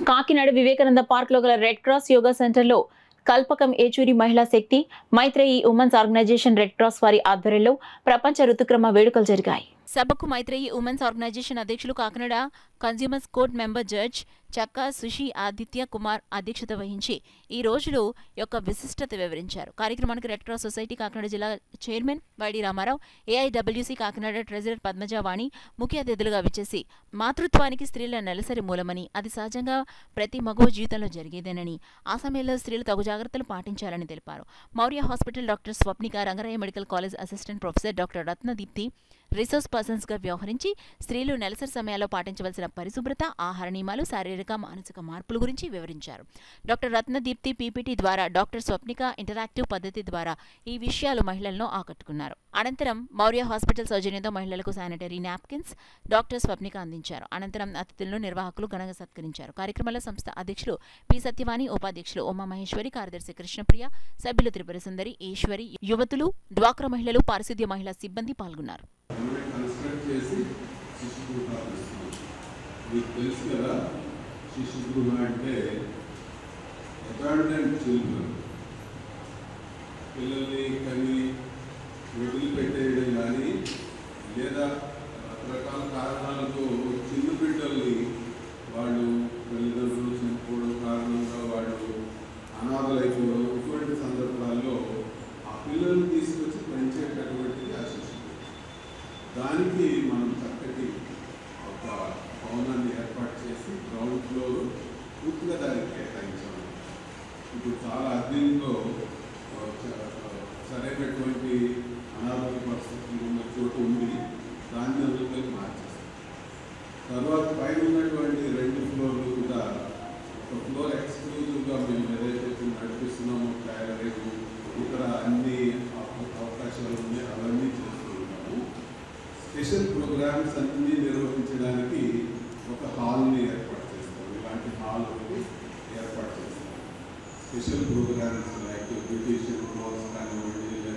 Kakinada Vivekananda park లో గల red cross yoga centre లో Kalpakam Yechury Mahila Shakti Maitreyi women's organisation red cross వారి ఆధ్వర్యంలో ప్రపంచ ఋతుక్రమ వేడుకలు జరిగాయి. సభకు మైత్రేయి ఉమెన్స్ ఆర్గనైజేషన్ అధ్యక్షులు Kakinada consumers court member judge చక్కా సుషి ఆదిత్య కుమార్ అధ్యక్షత వహించి ఈ రోజులో యొక్క విశిష్టత వివరించారు. కార్యక్రమానికి రెడ్ క్రాస్ సొసైటీ కాకినాడ జిల్లా chairman YD Ramarao, AIWC Kakinada treasurer Padmajavani ముఖ్య అతిథులుగా విచ్చేసి మాతృత్వానికి స్త్రీల నెలసరి మూలమని, అది సహజంగా ప్రతి మగువ జీవితంలో జరిగేదేనని, ఆ సమయంలో స్త్రీలు తగు జాగ్రత్తలు పాటించాలని తెలిపారు. Maurya hospital doctor Swapnika, Rangaraya medical college assistant professor doctor Ratnadeepti resource persons గా వ్యవహరించి స్త్రీలు నెలసరి సమయాల్లో పాటించవలసిన పరిశుభ్రత, ఆహార నియమాలు, శారీరక మానసిక మార్పుల గురించి వివరించారు. డాక్టర్ రత్నదీప్తి పీపీటీ ద్వారా, డాక్టర్ స్వప్నిక ఇంటరాక్టివ్ పద్ధతి ద్వారా ఈ విషయాలు మహిళలను ఆకట్టుకున్నారు. అనంతరం మౌర్య హాస్పిటల్ సౌజన్యంతో మహిళలకు శానిటరీ నాప్కిన్స్ డాక్టర్ స్వప్నిక అందించారు. అనంతరం అతిథులను నిర్వాహకులు ఘనంగా సత్కరించారు. కార్యక్రమంలో సంస్థ అధ్యక్షులు పి సత్యవాణి, ఉపాధ్యక్షులు ఉమా మహేశ్వరి, కార్యదర్శి కృష్ణప్రియ, సభ్యులు త్రిపుర సుందరి, ఈశ్వరి, యువతులు, డ్వాక్రా మహిళలు, పారిశుద్ధ్య మహిళా సిబ్బంది పాల్గొన్నారు. శిశుగృహ అంటే అబాండెంట్ చిల్డ్రన్, పిల్లల్ని కని వదిలిపెట్టేయడం కానీ లేదా రకరకాల కారణాలతో చిన్న బిడ్డల్ని వాళ్ళు తల్లిదండ్రులు చనిపోవడం కారణంగా వాళ్ళు అనాథలైపోవడం, ఇటువంటి సందర్భాల్లో ఆ పిల్లల్ని తీసుకొచ్చి పెంచేటటువంటిది ఆ శిశుగృహం. దానికి మనం చక్కటి ఒక భవనాన్ని ఏర్పాటు చేసి గ్రౌండ్ ఫ్లోర్ పూర్తిగా దానికి కేటాయించాము. ఇప్పుడు చాలా అధీనంలో సరైనటువంటి అనారోగ్య పరిస్థితులు ఉన్న చోటు ఉంది, దాన్ని అందులోకి మార్చేస్తాం. తర్వాత పైన ఉన్నటువంటి 2 ఫ్లోర్లు కూడా ఒక ఫ్లోర్ ఎక్స్క్లూజివ్గా మేము ఏదైతే నడిపిస్తున్నామో టైలరింగ్, ఇక్కడ అన్ని అవకాశాలు ఉన్నాయి, అవన్నీ చేస్తూ ఉంటాము. స్పెషల్ ప్రోగ్రామ్స్ అన్నీ నిర్వహించడానికి ఒక హాల్ని ఏర్పాటు చేస్తాం. ఇలాంటి హాల్ ఒకటి ఏర్పాటు చేస్తాం. Special programs like beautician course కానివ్వండి, లేదా